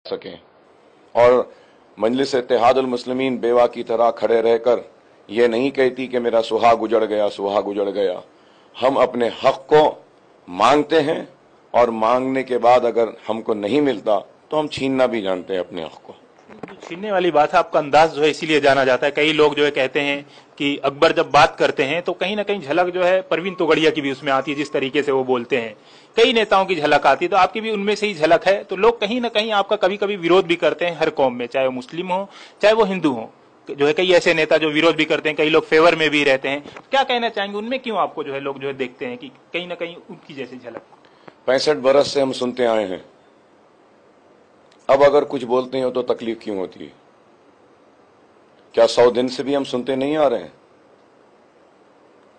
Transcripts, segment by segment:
सकें और मजलिस इत्तेहादुल मुस्लिमीन बेवा की तरह खड़े रहकर ये नहीं कहती कि मेरा सुहाग उजड़ गया, सुहाग उजड़ गया। हम अपने हक को मांगते हैं और मांगने के बाद अगर हमको नहीं मिलता तो हम छीनना भी जानते हैं अपने हक को। छीनने वाली बात है, आपका अंदाज जो है इसीलिए जाना जाता है। कई लोग जो है कहते हैं कि अकबर जब बात करते हैं तो कहीं ना कहीं झलक जो है परवीन तोगड़िया की भी उसमें आती है, जिस तरीके से वो बोलते हैं। कई नेताओं की झलक आती है, तो आपकी भी उनमें से ही झलक है। तो लोग कहीं ना कहीं आपका कभी कभी विरोध भी करते हैं, हर कौम में, चाहे वो मुस्लिम हो चाहे वो हिंदू हो। जो है कई ऐसे नेता जो विरोध भी करते हैं, कई लोग फेवर में भी रहते हैं। क्या कहना चाहेंगे उनमें, क्यों आपको जो है लोग जो है देखते हैं कि कहीं ना कहीं उनकी जैसी झलक? 65 बरस से हम सुनते आए हैं, अब अगर कुछ बोलते हैं तो तकलीफ क्यों होती है? क्या 100 दिन से भी हम सुनते नहीं आ रहे हैं?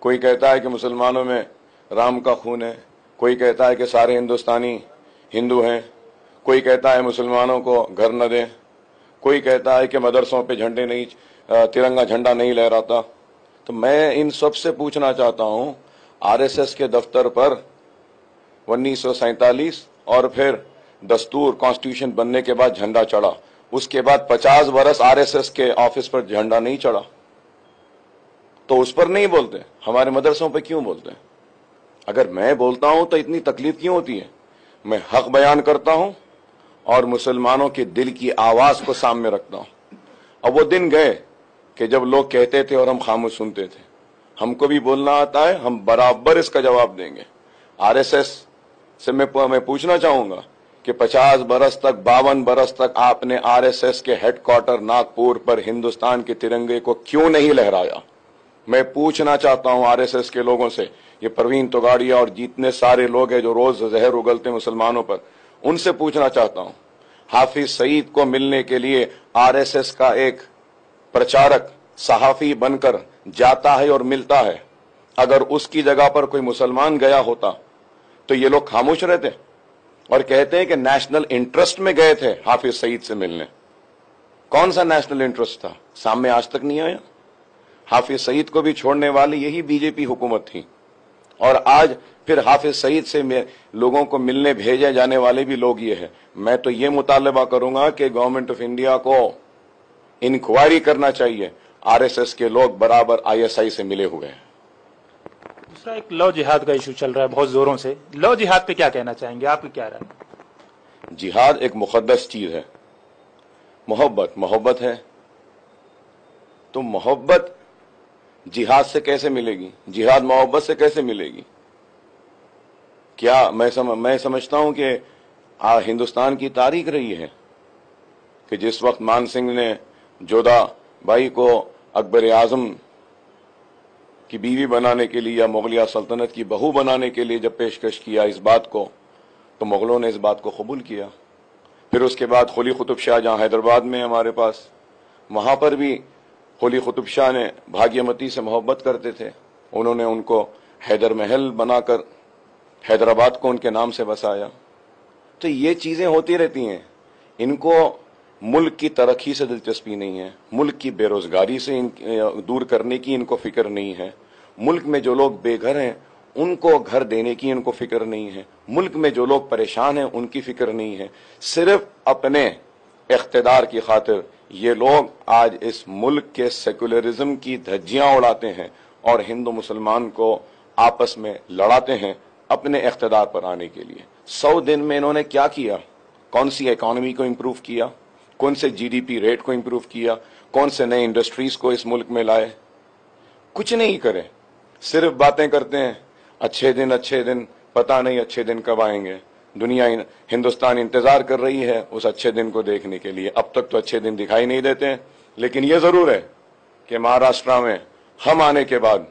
कोई कहता है कि मुसलमानों में राम का खून है, कोई कहता है कि सारे हिंदुस्तानी हिंदू हैं, कोई कहता है मुसलमानों को घर न दें, कोई कहता है कि मदरसों पे झंडे नहीं, तिरंगा झंडा नहीं लहराता। तो मैं इन सब से पूछना चाहता हूं, आरएसएस के दफ्तर पर 1947 और फिर दस्तूर कॉन्स्टिट्यूशन बनने के बाद झंडा चढ़ा, उसके बाद 50 बरस आरएसएस के ऑफिस पर झंडा नहीं चढ़ा, तो उस पर नहीं बोलते। हमारे मदरसों पे क्यों बोलते हैं? अगर मैं बोलता हूं तो इतनी तकलीफ क्यों होती है? मैं हक बयान करता हूं और मुसलमानों के दिल की आवाज को सामने रखता हूं। अब वो दिन गए कि जब लोग कहते थे और हम खामोश सुनते थे। हमको भी बोलना आता है, हम बराबर इसका जवाब देंगे। आरएसएस से मैं पूछना चाहूंगा कि 50 बरस तक, 52 बरस तक आपने आरएसएस के हेडक्वार्टर नागपुर पर हिंदुस्तान के तिरंगे को क्यों नहीं लहराया? मैं पूछना चाहता हूं आरएसएस के लोगों से, ये परवीन तोगाड़िया और जितने सारे लोग हैं जो रोज जहर उगलते मुसलमानों पर, उनसे पूछना चाहता हूं, हाफिज सईद को मिलने के लिए आरएसएस का एक प्रचारक सहाफी बनकर जाता है और मिलता है। अगर उसकी जगह पर कोई मुसलमान गया होता तो ये लोग खामोश रहते और कहते हैं कि नेशनल इंटरेस्ट में गए थे हाफिज सईद से मिलने। कौन सा नेशनल इंटरेस्ट था? सामने आज तक नहीं आया। हाफिज सईद को भी छोड़ने वाली यही बीजेपी हुकूमत थी और आज फिर हाफिज सईद से लोगों को मिलने भेजे जाने वाले भी लोग ये हैं। मैं तो ये मुतालबा करूंगा कि गवर्नमेंट ऑफ इंडिया को इंक्वायरी करना चाहिए, आरएसएस के लोग बराबर आईएसआई से मिले हुए हैं। दूसरा, एक लव जिहाद का इशू चल रहा है बहुत जोरों से। लव जिहाद पे क्या कहना चाहेंगे, आपकी क्या राय? जिहाद एक मुकद्दस चीज है। मोहब्बत है, तो मोहब्बत जिहाद से कैसे मिलेगी? जिहाद मोहब्बत से कैसे मिलेगी? क्या मैं समझता हूं कि हिंदुस्तान की तारीख रही है कि जिस वक्त मान सिंह ने जोधा बाई को अकबर आजम की बीवी बनाने के लिए या मुगलिया सल्तनत की बहू बनाने के लिए जब पेशकश किया इस बात को, तो मुगलों ने इस बात को कबूल किया। फिर उसके बाद कुली कुतुब शाह जहां हैदराबाद में हमारे पास, वहां पर भी कुली कुतुब शाह ने भाग्यमती से मोहब्बत करते थे। उन्होंने उनको हैदर महल बनाकर हैदराबाद को उनके नाम से बसाया। तो ये चीजें होती रहती हैं। इनको मुल्क की तरक्की से दिलचस्पी नहीं है, मुल्क की बेरोजगारी से दूर करने की इनको फिक्र नहीं है, मुल्क में जो लोग बेघर हैं उनको घर देने की इनको फिक्र नहीं है, मुल्क में जो लोग परेशान हैं उनकी फिक्र नहीं है। सिर्फ अपने इख्तिदार की खातिर ये लोग आज इस मुल्क के सेकुलरिज्म की धज्जियां उड़ाते हैं और हिंदू मुसलमान को आपस में लड़ाते हैं अपने इख्तिदार पर आने के लिए। 100 दिन में इन्होंने क्या किया? कौन सी इकोनॉमी को इंप्रूव किया? कौन से जीडीपी रेट को इंप्रूव किया? कौन से नए इंडस्ट्रीज को इस मुल्क में लाए? कुछ नहीं करे, सिर्फ बातें करते हैं। अच्छे दिन, पता नहीं अच्छे दिन कब आएंगे। दुनिया हिंदुस्तान इंतजार कर रही है उस अच्छे दिन को देखने के लिए। अब तक तो अच्छे दिन दिखाई नहीं देते हैं, लेकिन यह जरूर है कि महाराष्ट्र में हम आने के बाद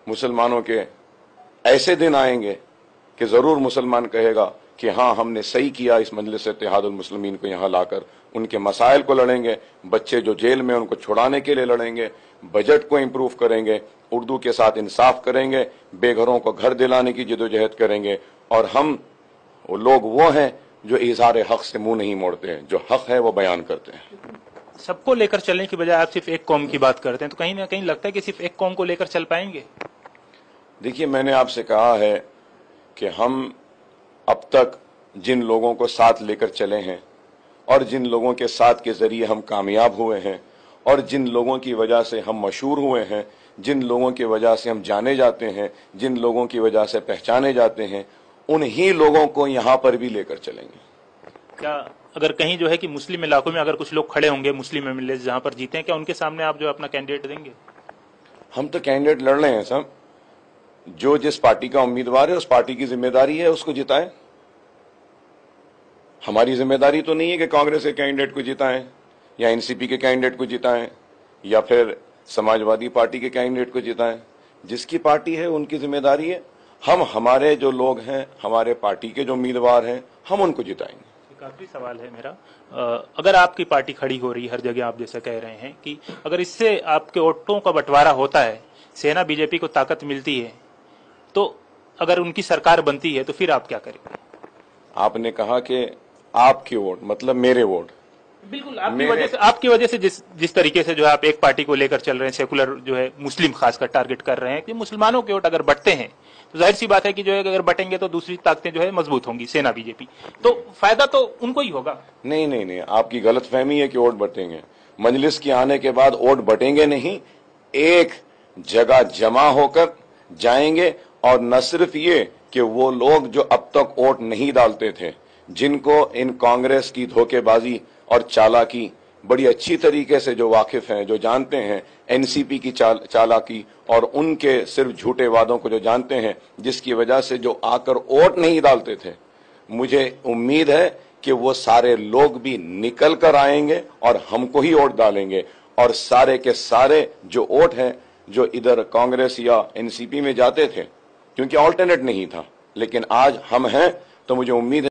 मुसलमानों के ऐसे दिन आएंगे कि जरूर मुसलमान कहेगा कि हाँ, हमने सही किया इस मजलिस इत्तेहादुल मुस्लिमीन को यहाँ लाकर। उनके मसाइल को लड़ेंगे, बच्चे जो जेल में उनको छुड़ाने के लिए लड़ेंगे, बजट को इंप्रूव करेंगे, उर्दू के साथ इंसाफ करेंगे, बेघरों को घर दिलाने की जदोजहद करेंगे। और हम लोग वो हैं जो इज़हार हक से मुंह नहीं मोड़ते हैं, जो हक है वो बयान करते हैं। सबको लेकर चलने की बजाय आप सिर्फ एक कौम की बात करते हैं, तो कहीं ना कहीं लगता है कि सिर्फ एक कौम को लेकर चल पाएंगे? देखिए, मैंने आपसे कहा है कि हम अब तक जिन लोगों को साथ लेकर चले हैं और जिन लोगों के साथ के जरिए हम कामयाब हुए हैं और जिन लोगों की वजह से हम मशहूर हुए हैं, जिन लोगों की वजह से हम जाने जाते हैं, जिन लोगों की वजह से पहचाने जाते हैं, उन्हीं लोगों को यहां पर भी लेकर चलेंगे। क्या अगर कहीं जो है कि मुस्लिम इलाकों में अगर कुछ लोग खड़े होंगे, मुस्लिम एमएलए जहां पर जीते हैं, क्या उनके सामने आप जो अपना कैंडिडेट देंगे? हम तो कैंडिडेट लड़ रहे हैं सब। जो जिस पार्टी का उम्मीदवार है उस पार्टी की जिम्मेदारी है उसको जिताएं। हमारी जिम्मेदारी तो नहीं है कि कांग्रेस के कैंडिडेट को जिताएं या एनसीपी के कैंडिडेट को जिताएं या फिर समाजवादी पार्टी के कैंडिडेट को जिताएं। जिसकी पार्टी है उनकी जिम्मेदारी है। हम हमारे जो लोग हैं, हमारे पार्टी के जो उम्मीदवार हैं, हम उनको जिताएंगे। एक आखिरी सवाल है मेरा, अगर आपकी पार्टी खड़ी हो रही है हर जगह, आप जैसे कह रहे हैं कि अगर इससे आपके वोटों का बंटवारा होता है, सेना बीजेपी को ताकत मिलती है, तो अगर उनकी सरकार बनती है तो फिर आप क्या करेंगे? आपने कहा कि आपके वोट मतलब मेरे वोट। बिल्कुल आपकी वजह से जिस तरीके से जो है आप एक पार्टी को लेकर चल रहे हैं, सेकुलर जो है मुस्लिम खासकर टारगेट कर रहे हैं कि मुसलमानों के वोट अगर बढ़ते हैं तो जाहिर सी बात है कि जो है अगर बटेंगे तो दूसरी ताकतें जो है मजबूत होंगी, सेना बीजेपी, तो फायदा तो उनको ही होगा। नहीं नहीं नहीं, आपकी गलतफहमी है कि वोट बटेंगे। मजलिस के आने के बाद वोट बटेंगे नहीं, एक जगह जमा होकर जाएंगे। और न सिर्फ ये कि वो लोग जो अब तक वोट नहीं डालते थे, जिनको इन कांग्रेस की धोखेबाजी और चालाकी बड़ी अच्छी तरीके से जो वाकिफ हैं, जो जानते हैं एनसीपी की चालाकी और उनके सिर्फ झूठे वादों को जो जानते हैं, जिसकी वजह से जो आकर वोट नहीं डालते थे, मुझे उम्मीद है कि वो सारे लोग भी निकल कर आएंगे और हमको ही वोट डालेंगे। और सारे के सारे जो वोट हैं जो इधर कांग्रेस या एनसीपी में जाते थे, क्योंकि ऑल्टरनेट नहीं था, लेकिन आज हम हैं, तो मुझे उम्मीद है